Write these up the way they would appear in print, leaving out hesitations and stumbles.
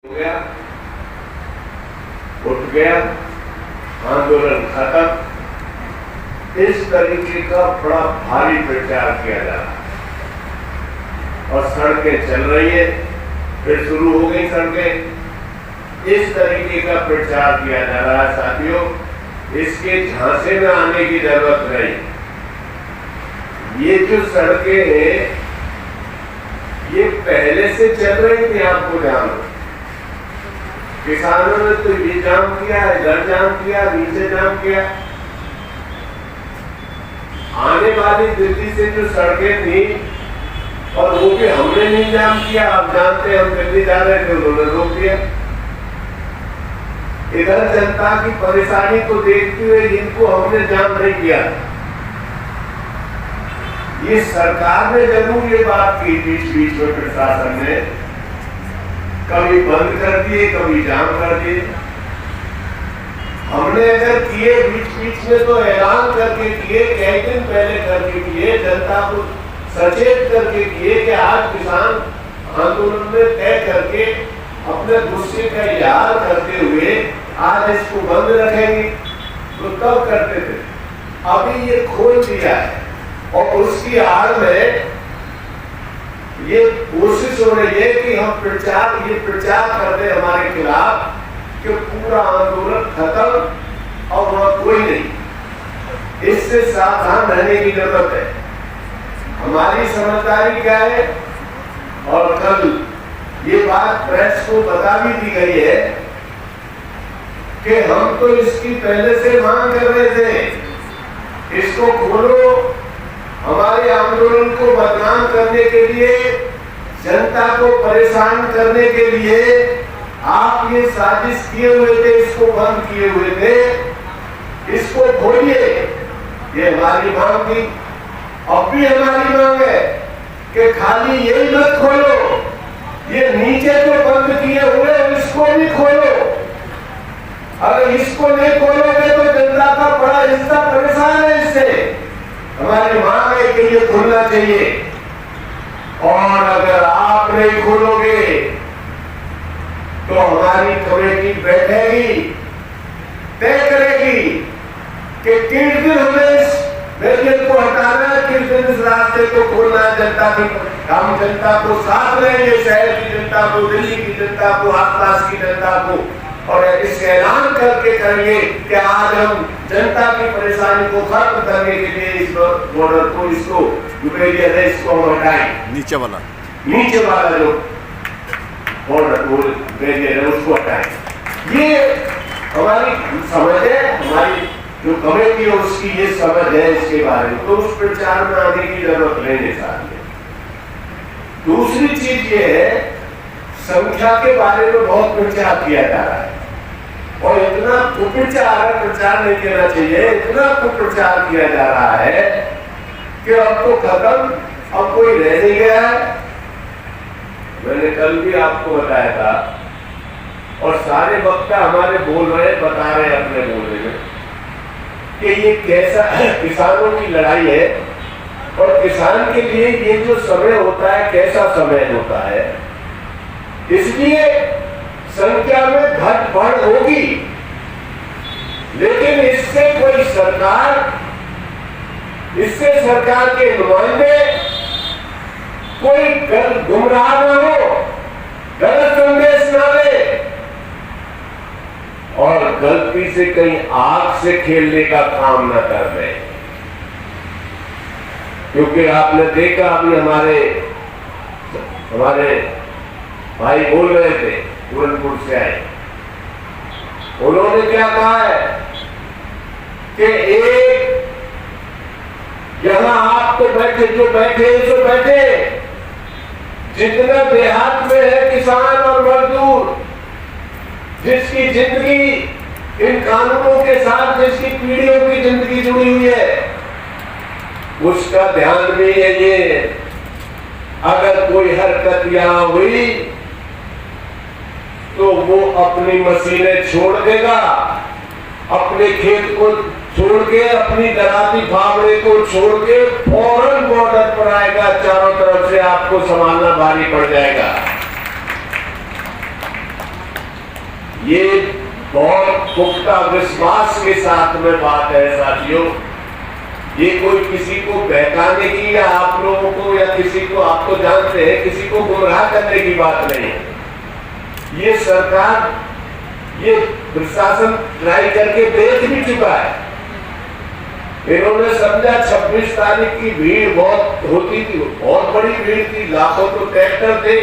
हो गया, उठ गया, आंदोलन खत्म। इस तरीके का बड़ा भारी प्रचार किया जा रहा है और सड़कें चल रही है, फिर शुरू हो गई सड़कें। इस तरीके का प्रचार किया जा रहा है साथियों, इसके झांसे में आने की जरूरत नहीं। ये जो सड़कें हैं ये पहले से चल रही थी, आपको जानो। किसानों ने तो ये जाम किया, इधर जाम किया, नीचे जाम किया। आने वाली दिल्ली से जो सड़कें थी और वो भी हमने नहीं जाम किया, आप जानते हैं हम दिल्ली जा रहे थे, उन्होंने रोक दिया। इधर जनता की परेशानी को देखते हुए इनको हमने जाम नहीं किया। ये सरकार ने जरूर ये बात की बीच बीच में, प्रशासन ने कभी बंद कर दिए, कभी जाम कर दिए। हमने अगर किए बीच बीच में तो ऐलान करके किए, कई दिन पहले करके किए, जनता को सचेत करके किए कि आज किसान आंदोलन में तय करके अपने गुस्से का इजहार करते हुए आज इसको बंद रखेंगे, तो तब करते थे। अभी ये खोल दिया है और उसकी आड़ में ये कोशिश हो रही है कि हम प्रचार कर दे हमारे खिलाफ कि पूरा आंदोलन खत्म और वहां कोई नहीं। इससे सावधान रहने की जरूरत है। हमारी समझदारी क्या है, और कल ये बात प्रेस को बता भी दी गई है कि हम तो इसकी पहले से मांग कर रहे थे, इसको खोलो। हमारे आंदोलन को बदनाम करने के लिए, जनता को परेशान करने के लिए आप ये साजिश किए हुए थे, इसको बंद किए हुए थे, इसको खोलिए। ये हमारी मांग थी। अब भी हमारी मांग है कि खाली यही मत खोलो, ये नीचे जो बंद किए हुए इसको भी खोलो। अगर इसको नहीं खोलोगे तो जनता का बड़ा हिस्सा परेशान है इससे। हमारी मांग है कि ये खुलना चाहिए, और अगर आप नहीं खोलोगे तो हमारी कमेटी बैठेगी, तय करेगी कि किस दिन हमें इस बैरियर को हटाना है, किस दिन इस रास्ते को खोलना है। जनता की, हम जनता को साथ रहेंगे, शहर की जनता को, दिल्ली की जनता को, आसपास की जनता को, और इस ऐलान करके करेंगे कि आज हम जनता की परेशानी को खत्म करने के लिए इस बॉर्डर को, इसको जो बैरियर है इसको हम हटाएं। नीचे वाला जो बॉर्डर बैरियर है उसको हटाएं। ये हमारी समझ है, हमारी जो कमेटी है उसकी ये समझ है इसके बारे में, तो उस प्रचार में आने की जरूरत नहीं है साथ में। दूसरी चीज ये है, संख्या के बारे में बहुत प्रचार किया जा रहा है और इतना प्रचार नहीं करना चाहिए, इतना कुप्रचार किया जा रहा है कि अब तो खत्म, अब कोई रह नहीं गया है। मैंने कल भी आपको बताया था और सारे वक्ता हमारे बोल रहे, बता रहे अपने बोलने में कि ये कैसा किसानों की लड़ाई है और किसान के लिए ये जो समय होता है कैसा समय होता है। इसलिए संख्या में घट बढ़ होगी, लेकिन इससे कोई इससे सरकार के नुमाइंदे कोई गुमराह न हो, गलत संदेश न दे और गलती से कहीं आग से खेलने का काम न कर दे। क्योंकि आपने देखा अभी हमारे भाई बोल रहे थे, पूरनपुर से आए, उन्होंने क्या कहा है कि एक यहां आप तो बैठे, जो बैठे, जितना देहात में है किसान और मजदूर, जिसकी जिंदगी इन कानूनों के साथ, जिसकी पीढ़ियों की जिंदगी जुड़ी हुई है, उसका ध्यान भी है ये। अगर कोई हरकत यहां हुई तो वो अपनी मशीनें छोड़ देगा, अपने खेत को छोड़ के, अपनी दराती फावड़े को छोड़ के फौरन बॉर्डर पर आएगा। चारों तरफ से आपको संभालना भारी पड़ जाएगा। ये बहुत पुख्ता विश्वास के साथ में बात है साथियों। ये कोई किसी को बहकाने की या आप लोगों को या किसी को, आप तो जानते हैं, किसी को गुमराह करने की बात नहीं है। ये सरकार, ये प्रशासन ट्राई करके देख भी चुका है। इन्होंने समझा 26 तारीख की भीड़ बहुत होती थी, बहुत बड़ी भीड़ थी, लाखों तो ट्रैक्टर थे,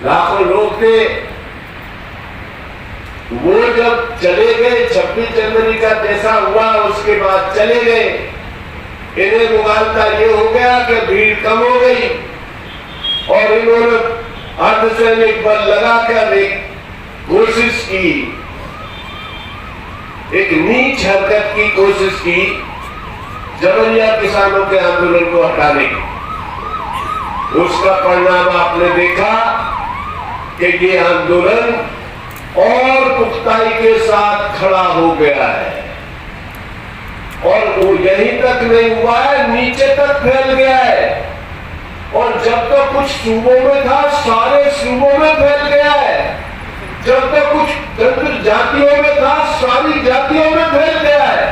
लाखों लोग थे। वो जब चले गए, 26 जनवरी का जैसा हुआ उसके बाद चले गए, इन्हें मुगालता ये हो गया कि भीड़ कम हो गई और इन्होंने अर्धसैनिक बल लगाकर एक कोशिश की, एक नीच हरकत की कोशिश की जबरिया किसानों के आंदोलन को हटाने की। उसका परिणाम आपने देखा कि ये आंदोलन और पुख्ताई के साथ खड़ा हो गया है और वो यहीं तक नहीं हुआ है, नीचे तक फैल गया है। और जब तक कुछ सूबों में था, सारे सूबों में फैल गया है। जब तक कुछ जातियों में था, सारी जातियों में फैल गया है।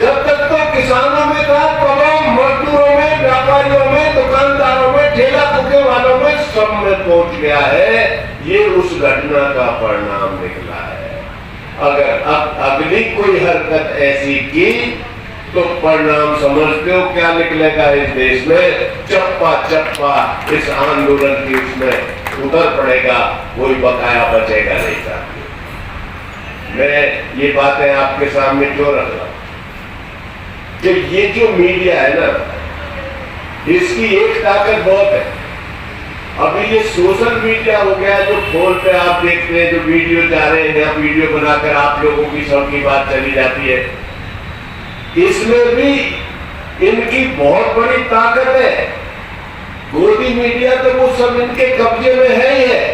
जब तक तो किसानों में था, तमाम मजदूरों में, व्यापारियों में, दुकानदारों में, ठेला फूके वालों में, सब में पहुंच गया है। ये उस घटना का परिणाम निकला है। अगर अब अगली कोई हरकत ऐसी की तो परिणाम समझते हो क्या निकलेगा इस देश में? चप्पा चप्पा इस आंदोलन की उसमें उतर पड़ेगा, कोई बकाया बचेगा नहीं साथियों। मैं ये बातें आपके सामने क्यों रख रहा हूं कि ये जो मीडिया है ना, इसकी एक ताकत बहुत है। अभी ये सोशल मीडिया हो गया, जो फोन पे आप देखते हैं, जो वीडियो जा रहे हैं, वीडियो बनाकर आप लोगों की सबकी बात चली जाती है, इसमें भी इनकी बहुत बड़ी ताकत है। गोदी मीडिया तो वो सब इनके कब्जे में है ही है।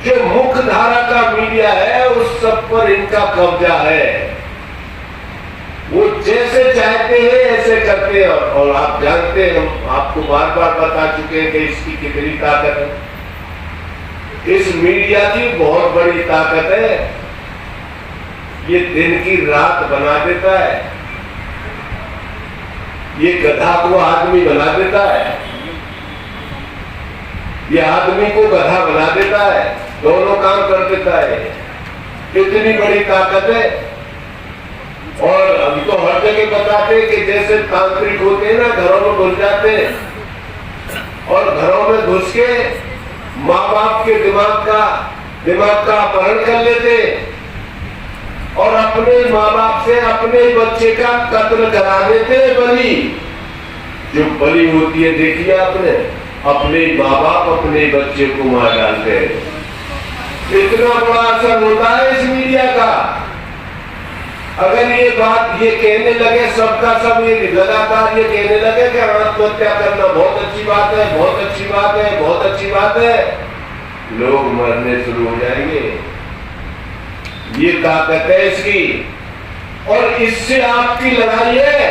जो मुख्य धारा का मीडिया है उस सब पर इनका कब्जा है। वो जैसे चाहते हैं ऐसे करते हैं और आप जानते हैं, हम आपको बार बार बता चुके हैं कि इसकी कितनी ताकत है। इस मीडिया की बहुत बड़ी ताकत है। ये दिन की रात बना देता है, ये गधा को आदमी बना देता है, ये आदमी को गधा बना देता है, दोनों काम कर देता है। कितनी बड़ी ताकत है। और अभी तो हर जगह बताते हैं कि जैसे तांत्रिक होते हैं ना, घरों में घुस जाते हैं और घरों में घुस के माँ बाप के दिमाग का अपहरण कर लेते और अपने माँ बाप से अपने बच्चे का कत्ल करा देते हैं। बलि जो बलि होती है, देखिए आपने, अपने माँ बाप अपने बच्चे को मार डालते हैं। इतना बड़ा असर होता है इस मीडिया का। अगर ये बात ये कहने लगे सबका सब, ये लगातार ये कहने लगे कि आत्महत्या करना बहुत अच्छी बात है, बहुत अच्छी बात है, बहुत अच्छी बात है, लोग मरने शुरू हो जाएंगे। ये ताकत है इसकी। और इससे आपकी लड़ाई है।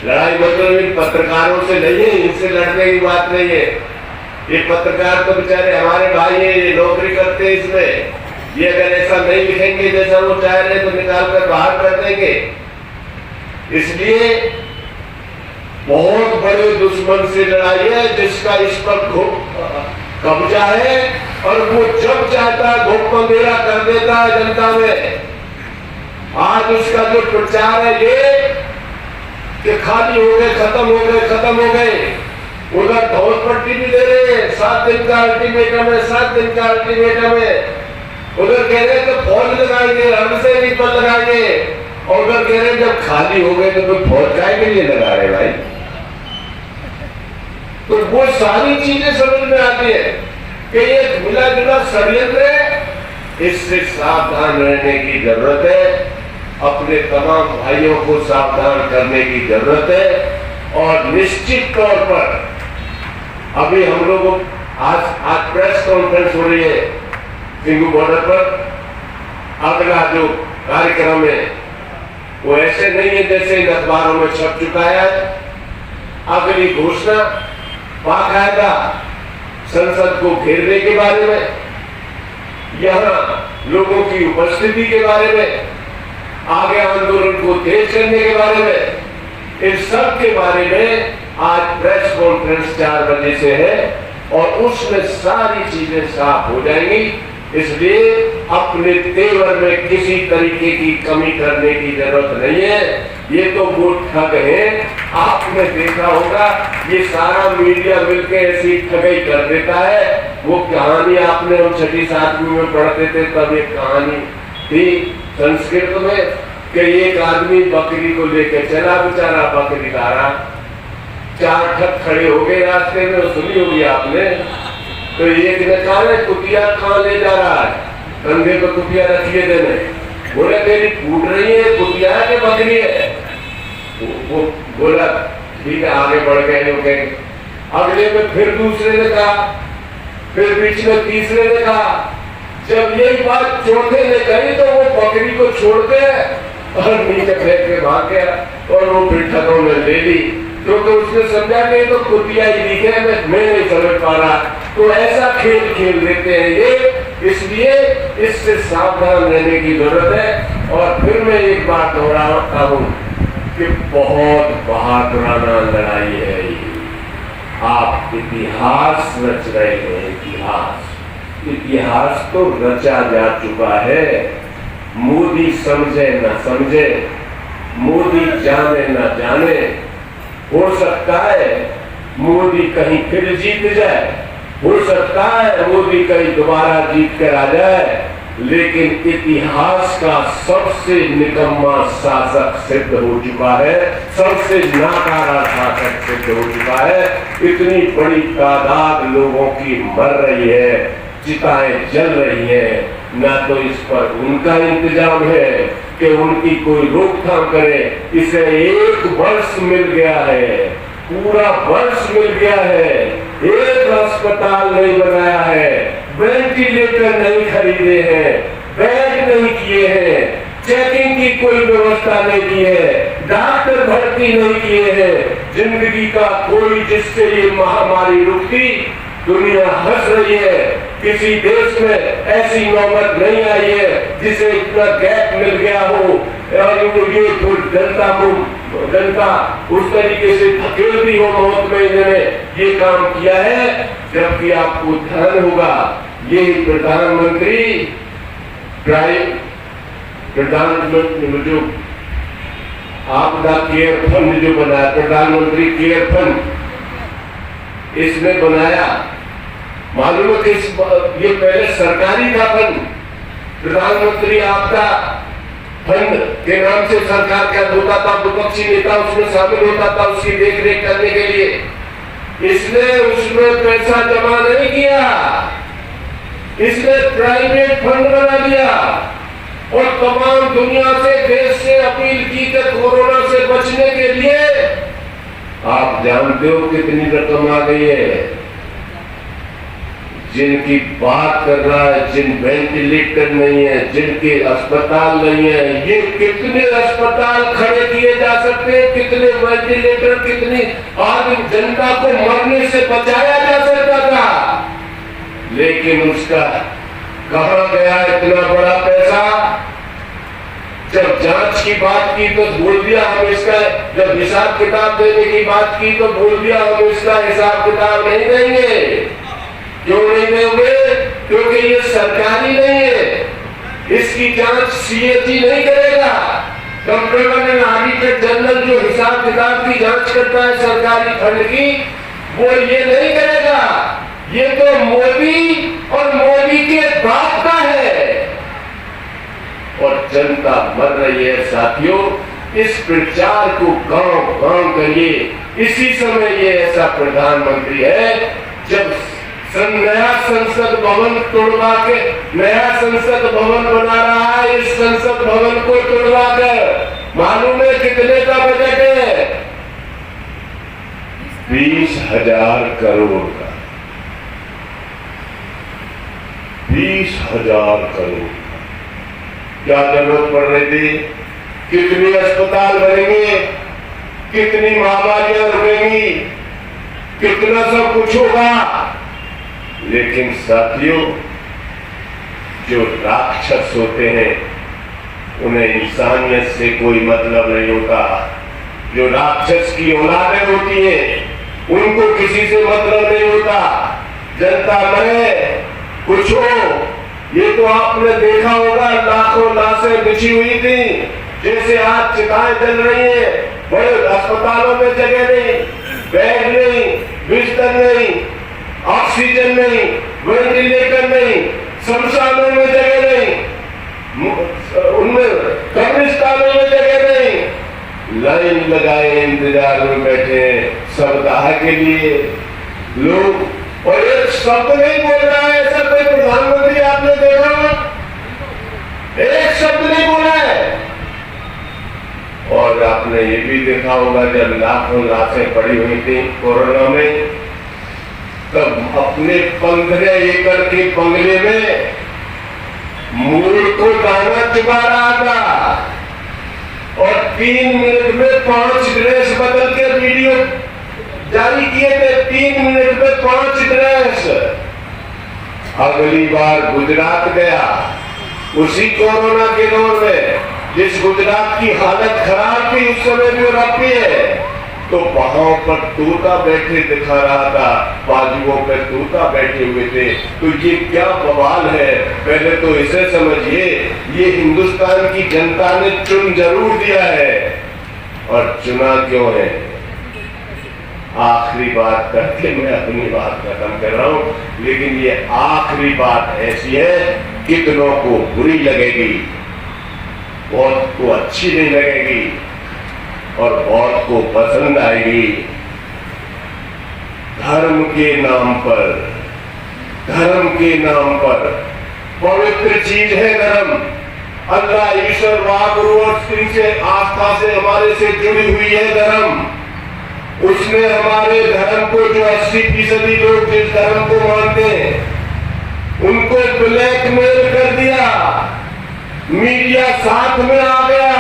लड़ाई मतलब इन पत्रकारों से नहीं है, इनसे लड़ने की बात नहीं है। ये पत्रकार तो बेचारे हमारे भाई है, ये नौकरी करते हैं इसमें। ये अगर ऐसा नहीं लिखेंगे जैसा वो चाह रहे तो निकाल कर बाहर कर देंगे। इसलिए बहुत बड़े दुश्मन से लड़ाई है जिसका इस पर कब्जा है और वो जब चाहता है घुप अंधेरा कर देता है जनता में। आज उसका जो प्रचार है ये कि खाली हो गए, खत्म हो गए, खत्म हो गए। उधर धौल पट्टी भी दे रहे हैं, 7 दिन का अल्टीमेटम है, 7 दिन का अल्टीमेटम है। उधर कह रहे हैं तो फौज लगाएंगे, अर्धसैनिक बल लगाएंगे, और उधर कह रहे हैं जब खाली हो गए तो फिर फौज काय के लिए लगा रहे भाई। तो वो सारी चीजें समझ में आती है कि ये मिला जुला षड्यंत्र है। इससे सावधान रहने की जरूरत है। अपने तमाम भाइयों को सावधान करने की जरूरत है। और निश्चित तौर पर अभी हम लोग आज प्रेस कॉन्फ्रेंस हो रही है सिंगू बॉर्डर पर। अगला जो कार्यक्रम है वो ऐसे नहीं है जैसे इन अखबारों में छप चुका है। अगली घोषणा बाकायदा संसद को घेरने के बारे में, यहाँ लोगों की उपस्थिति के बारे में, आगे आंदोलन को तेज करने के बारे में, इस सब के बारे में आज प्रेस कॉन्फ्रेंस 4 बजे से है और उसमें सारी चीजें साफ हो जाएंगी। इसलिए अपने तेवर में किसी तरीके की कमी करने की जरूरत नहीं है। ये तो वो ठग है, आपने देखा होगा, ये सारा मीडिया मिलकर ऐसी ठगई कर देता है। वो कहानी आपने हम 6ठी 7वीं में पढ़ते थे, तब एक कहानी थी संस्कृत में कि एक आदमी बकरी को लेकर चला, बेचारा बकरी ला रहा, 4 ठग खड़े हो गए रास्ते में, सुनी होगी आपने। तो एक ने कहा कुतिया कहाँ ले जा रहा है, कंधे पर कुतिया रखिए देने, बोले तेरी फूट रही है, कुतिया है कि बकरी है? वो बोला ठीक है, आगे बढ़ गए लोग। अगले में फिर दूसरे ने कहा, फिर बीच में तीसरे ने कहा। जब यही बात चौथे ने कही तो वो बकरी को छोड़ के और नीचे फेंक के भाग गया और वो फिर ठगों ने ले ली, क्योंकि उसने समझा कि तो कुतिया ही दिखे, मैं नहीं समझ पा रहा। तो ऐसा खेल खेल देते हैं ये, इसलिए इससे सावधान रहने की जरूरत है। और फिर मैं एक बात दोहराता हूँ कि बहुत बहादुराना लड़ाई है ये। आप इतिहास रच रहे हैं, इतिहास तो रचा जा चुका है। मोदी समझे न समझे, मोदी जाने न जाने, हो सकता है मोदी कहीं फिर जीत जाए, हो सकता है मोदी कहीं दोबारा जीत कर आ जाए, लेकिन इतिहास का सबसे निकम्मा शासक सिद्ध हो चुका है, सबसे नाकारा शासक सिद्ध हो चुका है। इतनी बड़ी तादाद लोगों की मर रही है, चिताएं जल रही है, ना तो इस पर उनका इंतजाम है कि उनकी कोई रोकथाम करे। इसे 1 वर्ष मिल गया है, पूरा वर्ष मिल गया है, एक अस्पताल नहीं बनाया है, वेंटिलेटर नहीं खरीदे हैं, बेड नहीं किए हैं, चेकिंग की कोई व्यवस्था नहीं की है, डॉक्टर भर्ती नहीं किए हैं। जिंदगी का कोई जिससे ये महामारी रुकती, दुनिया हंस रही है। किसी देश में ऐसी नौबत नहीं आई है जिसे इतना गैप मिल गया हो और ये जनता उस तरीके से धकेलती हो मौत में। इन्होंने ये काम किया है, जबकि आपको ध्यान होगा ये प्रधानमंत्री जो आपदा केयर फंड जो बनाया, प्रधानमंत्री केयर फंड इसने बनाया, मालूम है कि ये पहले सरकारी था फंड, प्रधानमंत्री आपदा फंड के नाम से सरकार क्या होता था, विपक्षी नेता उसमें शामिल होता था उसकी देखरेख करने के लिए। इसने उसमें पैसा जमा नहीं किया, इसने प्राइवेट फंड बना दिया और तमाम दुनिया से, देश से अपील की कि कोरोना से बचने के लिए आप जानते हो कितनी रकम आ गई है। जिनकी बात कर रहा है, जिन वेंटिलेटर नहीं है, जिनके अस्पताल नहीं है, ये कितने अस्पताल खड़े किए जा सकते हैं, कितने वेंटिलेटर, कितनी आदमी जनता को मरने से बचाया जा सकता था, लेकिन उसका कहां गया इतना बड़ा पैसा। जब जांच की बात की तो बोल दिया हम इसका, जब हिसाब किताब देने की बात की तो बोल दिया हम इसका हिसाब किताब नहीं देंगे। क्यों नहीं देंगे? क्योंकि ये सरकारी नहीं है, इसकी जांच सीएजी नहीं करेगा। कंट्रोलर एंड ऑडिटर जनरल जो हिसाब किताब की जांच करता है सरकारी फंड की, वो ये नहीं करेगा। ये तो मोदी और मोदी के बाप का है और जनता मर रही है। साथियों, इस प्रचार को गांव-गांव करिए। इसी समय ये ऐसा प्रधानमंत्री है जब नया संसद भवन तोड़वा के नया संसद भवन बना रहा है। इस संसद भवन को तोड़वा कर मालूम है कितने का बजट है? 20,000 करोड़ का, 20,000 करोड़। क्या जरूरत पड़ रही थी? कितने अस्पताल बनेंगे, कितनी महामारियां रुकेंगी, कितना सब कुछ होगा। लेकिन साथियों, जो राक्षस होते हैं उन्हें इंसानियत से कोई मतलब नहीं होता। जो राक्षस की औलादें होती हैं उनको किसी से मतलब नहीं होता। जनता मरे कुछ हो, ये तो आपने देखा होगा, लाखों लाशें बिछी हुई थी, जैसे आज चिताएं जल रही हैं। बड़े अस्पतालों में जगह नहीं, बेड नहीं, बिस्तर नहीं, ऑक्सीजन नहीं, वेंटिलेटर नहीं, शमशानों में जगह नहीं, उनमें कब्रिस्तानों में जगह नहीं, लाइन लगाए इंतजार में बैठे सब दाह के लिए लोग। और एक शब्द नहीं बोल रहा है ऐसा कोई प्रधानमंत्री आपने देखा? एक शब्द नहीं बोला है। और आपने ये भी देखा होगा जब लाखों लाशें पड़ी हुई थी कोरोना में, तब अपने 15 एकड़ के बंगले में मूल को दाना चुका रहा था और 3 मिनट में 5 ड्रेस बदल के वीडियो जारी किए थे। 3 मिनट में 5 ड्रेस। अगली बार गुजरात गया उसी कोरोना के दौर में, जिस गुजरात की हालत खराब थी उस समय भी रखी है, तो वहां पर तोता बैठे दिखा रहा था, बाजुओं पे तोता बैठे हुए थे। तो ये क्या बवाल है? पहले तो इसे समझिए, ये हिंदुस्तान की जनता ने चुन जरूर दिया है, और चुना क्यों है? आखिरी बात करके मैं अपनी बात खत्म कर रहा हूं, लेकिन ये आखिरी बात ऐसी है कितनों को बुरी लगेगी, बहुत को अच्छी नहीं लगेगी और बहुत को पसंद आएगी। धर्म के नाम पर, धर्म के नाम पर पवित्र चीज है धर्म। अल्लाह ईश्वर वाहगुरु और स्त्री से आस्था से हमारे से जुड़ी हुई है धर्म। उसने हमारे धर्म को, जो 80% लोग जिस धर्म को मानते हैं, उनको ब्लैकमेल कर दिया। मीडिया साथ में आ गया।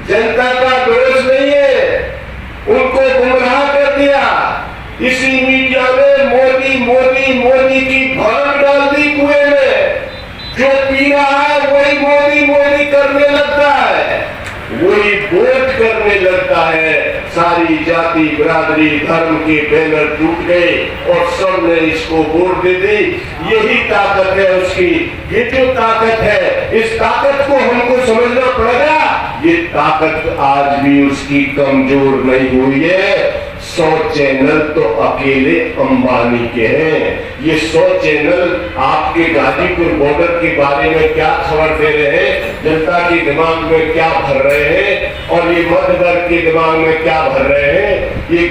जनता का दोष नहीं है, उनको गुमराह कर दिया। इसी मीडिया में मोदी मोदी मोदी की भांग डाल दी कुएं में। जो पी रहा है वही मोदी मोदी करने लगता है, वही वोट करने लगता है। सारी जाति बिरादरी धर्म के बैनर टूट गए और सबने इसको वोट दे दी। यही ताकत है उसकी। ये जो ताकत है, इस ताकत को हमको समझना पड़ेगा। ये ताकत आज भी उसकी कमजोर नहीं हुई है। 100 चैनल तो अकेले अंबानी के हैं। ये 100 चैनल आपके गाजीपुर बॉर्डर के बारे में क्या खबर दे रहे हैं, जनता के दिमाग में क्या भर रहे हैं, और ये मध्य वर्ग के दिमाग में क्या भर रहे हैं। ये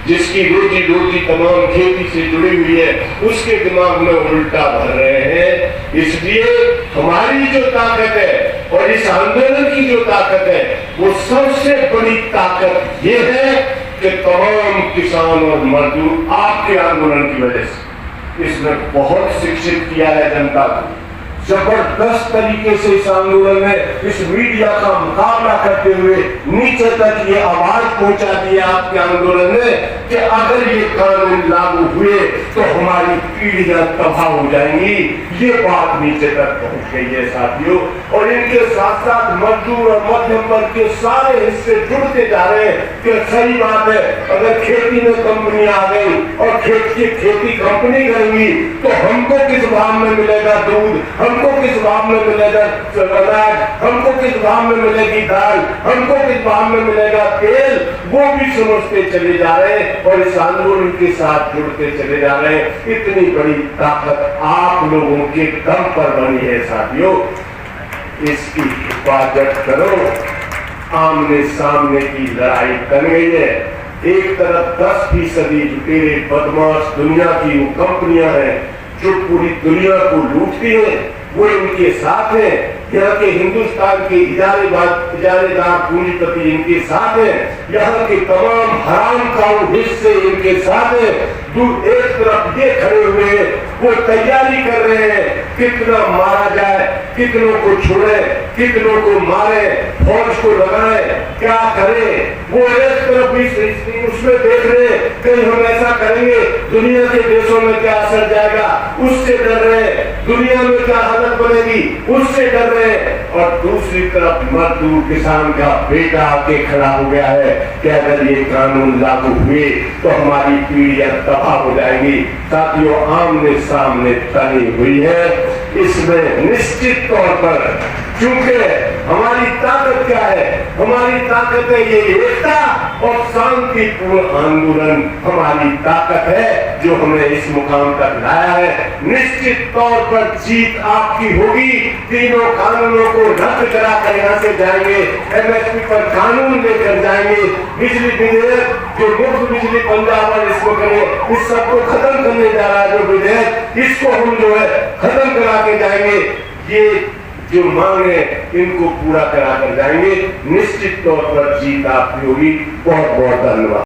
जिसकी रोजी रोटी तमाम खेती से जुड़ी हुई है, उसके दिमाग में उल्टा भर रहे हैं। इसलिए हमारी जो ताकत है और इस आंदोलन की जो ताकत है, वो सबसे बड़ी ताकत ये है कि तमाम किसान और मजदूर आपके आंदोलन की वजह से इसने बहुत शिक्षित किया है जनता को। जबरदस्त तरीके से इस आंदोलन में इस मीडिया का मुकाबला करते हुए नीचे तक ये आवाज पहुंचा दी आपके आंदोलन में कि अगर ये कानून लागू हुए तो हमारी पीढ़ियां तबाह हो जाएंगी। ये बात नीचे तक पहुंच गई है साथियों। और इनके साथ साथ मजदूर और मध्यम वर्ग के सारे हिस्से जुड़ते जा रहे हैं कि सही बात है, अगर खेती में कंपनी आ गई और खेती कंपनी करेंगी तो हमको किस भाव में मिलेगा दूध, हमको किस भाव में मिलेगा अनाज, हमको किस भाव में मिलेगी दाल, हमको किस भाव में मिलेगा तेल, वो भी समझते चले जा रहे हैं और इस आंदोलन के साथ जुड़ते चले जा रहे हैं। इतनी बड़ी ताकत आप लोगों के दम पर बनी है साथियों। इसकी हिफाजत करो। आमने सामने की लड़ाई कर गई है। एक तरफ 10% लुटेरे बदमाश दुनिया की वो कंपनियां हैं जो पूरी दुनिया को लूटती हैं, वो इनके साथ हैं। यहाँ के हिंदुस्तान के इजारेदार पूंजीपति इनके साथ हैं। यहाँ के तमाम हराम खाऊ हिस्से इनके साथ हैं। एक तरफ ये खड़े हुए हैं, वो तैयारी कर रहे हैं कितना मारा जाए, कितनों को छोड़े, कितनों को मारे, फौज को लगाए, क्या करें, वो एक तरफ भी उसमें देख रहे हैं कहीं हम ऐसा करेंगे दुनिया के देशों में क्या असर जाएगा, उससे डर रहे, दुनिया में क्या हालत बनेगी उससे डर रहे, और दूसरी तरफ मजदूर किसान का बेटा आके खड़ा हो गया है कि अगर ये कानून लागू हुए तो हमारी पीढ़ियां तबाह हो जाएंगी। साथियों, आमने सामने तनी हुई है। इसमें निश्चित तौर पर क्योंकि हमारी ताकत क्या है, हमारी ताकत है ये एकता और शांतिपूर्ण आंदोलन हमारी ताकत है जो हमें इस मुकाम तक लाया है। निश्चित तौर पर जीत आपकी होगी। तीनों कानूनों को रद्द कराकर यहाँ से जाएंगे, एमएसपी पर कानून लेकर जाएंगे, बिजली विधेयक जो मुफ्त बिजली पंजाब और इसको करे, इस सबको खत्म करने जा रहा है जो विधेयक, इसको हम जो है खत्म करा के जाएंगे। ये जो मांग है इनको पूरा करा कर जाएंगे। निश्चित तौर पर जीत आपकी होगी। बहुत बहुत धन्यवाद।